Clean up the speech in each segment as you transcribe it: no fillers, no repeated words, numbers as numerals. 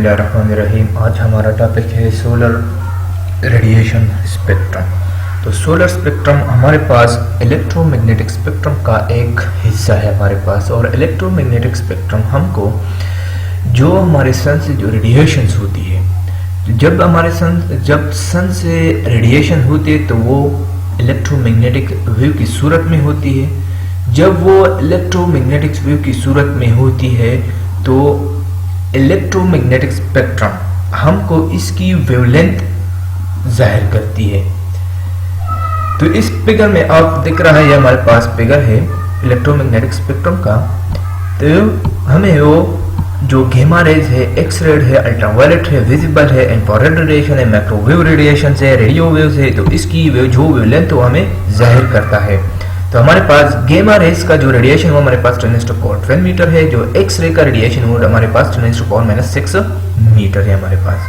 बिस्मिल्लाहिर्रहमानिर्रहीम। आज हमारा टॉपिक है सोलर रेडिएशन स्पेक्ट्रम। तो सोलर स्पेक्ट्रम हमारे पास इलेक्ट्रोमैग्नेटिक स्पेक्ट्रम का एक हिस्सा है हमारे पास। और इलेक्ट्रोमैग्नेटिक स्पेक्ट्रम हमको जो हमारे सन से जो रेडिएशंस होती है, जब सन से रेडिएशन होती है तो वो इलेक्ट्रोमैग्नेटिक वेव की सूरत में होती है। जब वो इलेक्ट्रोमैग्नेटिक वेव की सूरत में होती है तो इलेक्ट्रोमैग्नेटिक स्पेक्ट्रम हमको इसकी वेवलेंथ जाहिर करती है। तो इस फिगर में आप दिख रहा है, ये हमारे पास फिगर है इलेक्ट्रोमैग्नेटिक स्पेक्ट्रम का। तो हमें वो जो गामा रेज है, एक्स रेड है, अल्ट्रावायलेट है, विजिबल है, इंफ्रारेड रेडिएशन है, माइक्रोवेव रेडिएशन है, रेडियो वेव्स है, तो इसकी जो वेवलेंथ वो हमें जाहिर करता है। तो हमारे पास गामा रेज का जो रेडिएशन वो हमारे पास 10⁻⁴ मीटर है। जो एक्स रे का रेडिएशन वो हमारे पास 10⁻⁻⁶ मीटर है हमारे पास।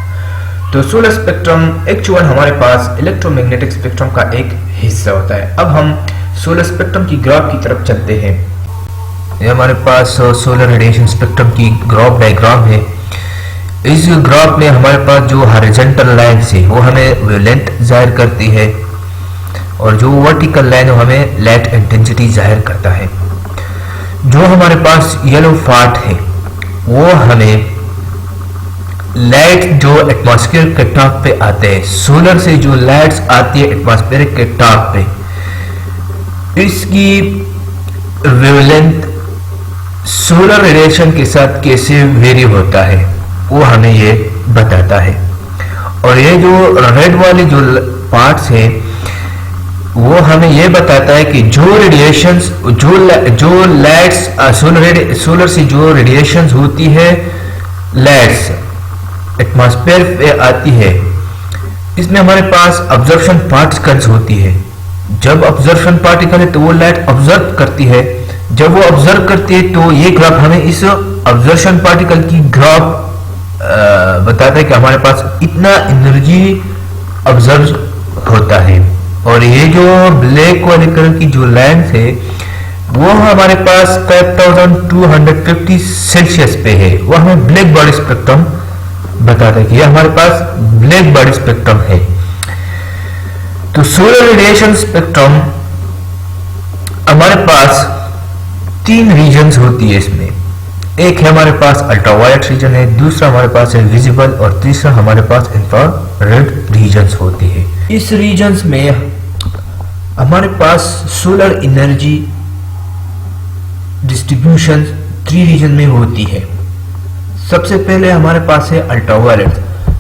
तो सोलर स्पेक्ट्रम एक्चुअल हमारे पास इलेक्ट्रोमैग्नेटिक स्पेक्ट्रम का एक हिस्सा होता है। अब हम सोलर स्पेक्ट्रम की ग्राफ की तरफ चलते हैं। ये हमारे पास सोलर रेडिएशन स्पेक्ट्रम की ग्राफ डायग्राम है। इस ग्राफ में हमारे पास जो हॉरिजॉन्टल लाइन है वो हमें वेवलेंथ जाहिर करती है और जो वर्टिकल लाइन हमें लाइट इंटेंसिटी जाहिर करता है। जो हमारे पास येलो पार्ट है वो हमें लाइट जो एटमॉस्फेयर के टॉप पे आते हैं, सोलर से जो लाइट्स आती है एटमॉस्फेयर के टॉप पे, इसकी वेवलेंथ सोलर रेडिएशन के साथ कैसे वेरी होता है वो हमें ये बताता है। और ये जो रेड वाले जो पार्ट्स है वो हमें यह बताता है कि जो रेडिएशंस जो लाइट्स सोलर से जो रेडिएशंस होती है, लाइट्स एटमॉस्फेयर पे आती है, इसमें हमारे पास ऑब्जर्वेशन पार्टिकल्स होती है। जब ऑब्जर्वेशन पार्टिकल है तो वो लाइट ऑब्जर्व करती है। जब वो ऑब्जर्व करती है तो ये ग्राफ हमें इस ऑब्जर्वेशन पार्टिकल की ग्राफ बताता है कि हमारे पास इतना एनर्जी ऑब्जर्व होता है। और ये जो ब्लैक वाले कलर की जो लाइन है वो हमारे पास 5250 सेल्सियस पे है। वो हमें ब्लैक बॉडी स्पेक्ट्रम बताता है कि ये हमारे पास ब्लैक बॉडी स्पेक्ट्रम है। तो सोलर रेडिएशन स्पेक्ट्रम हमारे पास 3 रीजन्स होती है। इसमें एक है हमारे पास अल्ट्रावायलेट रीजन है, दूसरा हमारे पास है विजिबल और तीसरा हमारे पास इंफ्रारेड रीजन्स होती है। इस रीजन्स में हमारे पास सोलर एनर्जी डिस्ट्रीब्यूशन 3 रीजन में होती है। सबसे पहले हमारे पास है अल्ट्रावायलेट।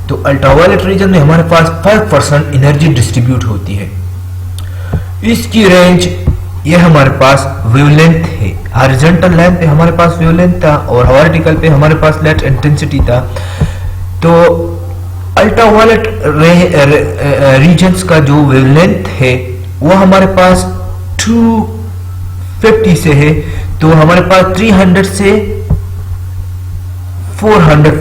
तो अल्ट्रावायलेट रीजन में हमारे पास 5% एनर्जी डिस्ट्रीब्यूट होती है। इसकी रेंज ये हमारे पास वेवलेंथ है। हॉरिजॉन्टल लाइन पे हमारे पास वेवलेंथ था और वर्टिकल पे हमारे पास लाइट इंटेंसिटी था। तो अल्ट्रावायलेट रीजन्स का जो वेवलेंथ है वो हमारे पास 250 से है। तो हमारे पास 300 से 400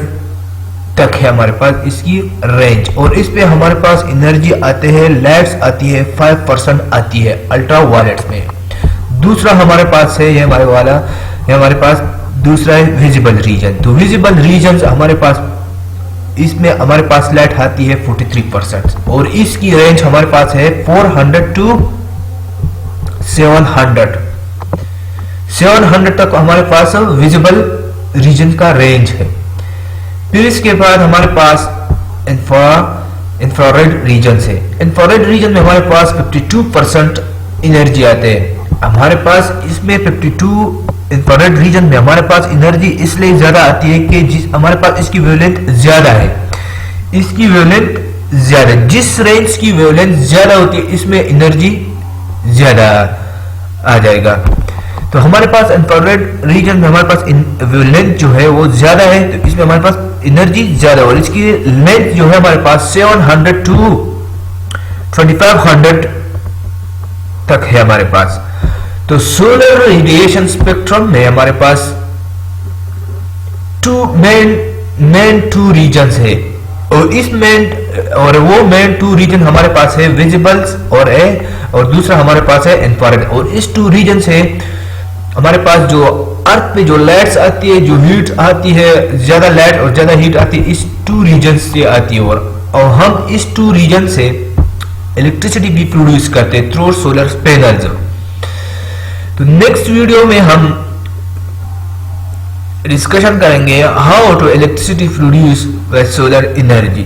तक है हमारे पास इसकी रेंज। और इस पे हमारे पास एनर्जी आते हैं, लाइट्स आती है 5% आती है अल्ट्रावायलेट्स में। दूसरा हमारे पास है ये हमारे पास दूसरा है विजिबल रीजन। तो विजिबल रीजन हमारे पास इसमें हमारे पास लाइट आती है 43% और इसकी रेंज हमारे पास है 400 टू 700 तक हमारे पास विजिबल रीजन का रेंज है। फिर इसके बाद हमारे पास इंफ्रारेड रीजन है। इंफ्रारेड रीजन में हमारे पास 52% एनर्जी आते हैं हमारे पास। इसमें 52 इंफ्रारेड रीजन में हमारे पास एनर्जी इसलिए ज्यादा आती है कि हमारे पास इसकी वेवलेंथ ज्यादा है। इसकी वेवलेंथ ज्यादा, जिस रेंज की वेवलेंथ ज्यादा होती है इसमें एनर्जी ज्यादा आ जाएगा। तो हमारे पास इंफ्रारेड रीजन में हमारे पास वेवलेंथ जो है वो ज्यादा है, तो इसमें हमारे पास एनर्जी ज्यादा और इसकी लेंथ जो है हमारे पास 700 टू 2500 तक है हमारे पास। तो सोलर रेडिएशन स्पेक्ट्रम में हमारे पास मेन टू रीजन्स है और वो मेन 2 रीजन हमारे पास है विजिबल्स और दूसरा हमारे पास है इंफ्रारेड। और इस 2 रीजन से हमारे पास जो अर्थ पे जो लाइट्स आती है, जो हीट आती है, ज्यादा लाइट और ज्यादा हीट आती है, इस 2 रीजन से आती है। और हम इस 2 रीजन से इलेक्ट्रिसिटी भी प्रोड्यूस करते हैं थ्रू सोलर पैनल्स। तो नेक्स्ट वीडियो में हम डिस्कशन करेंगे how to electricity produce by solar energy.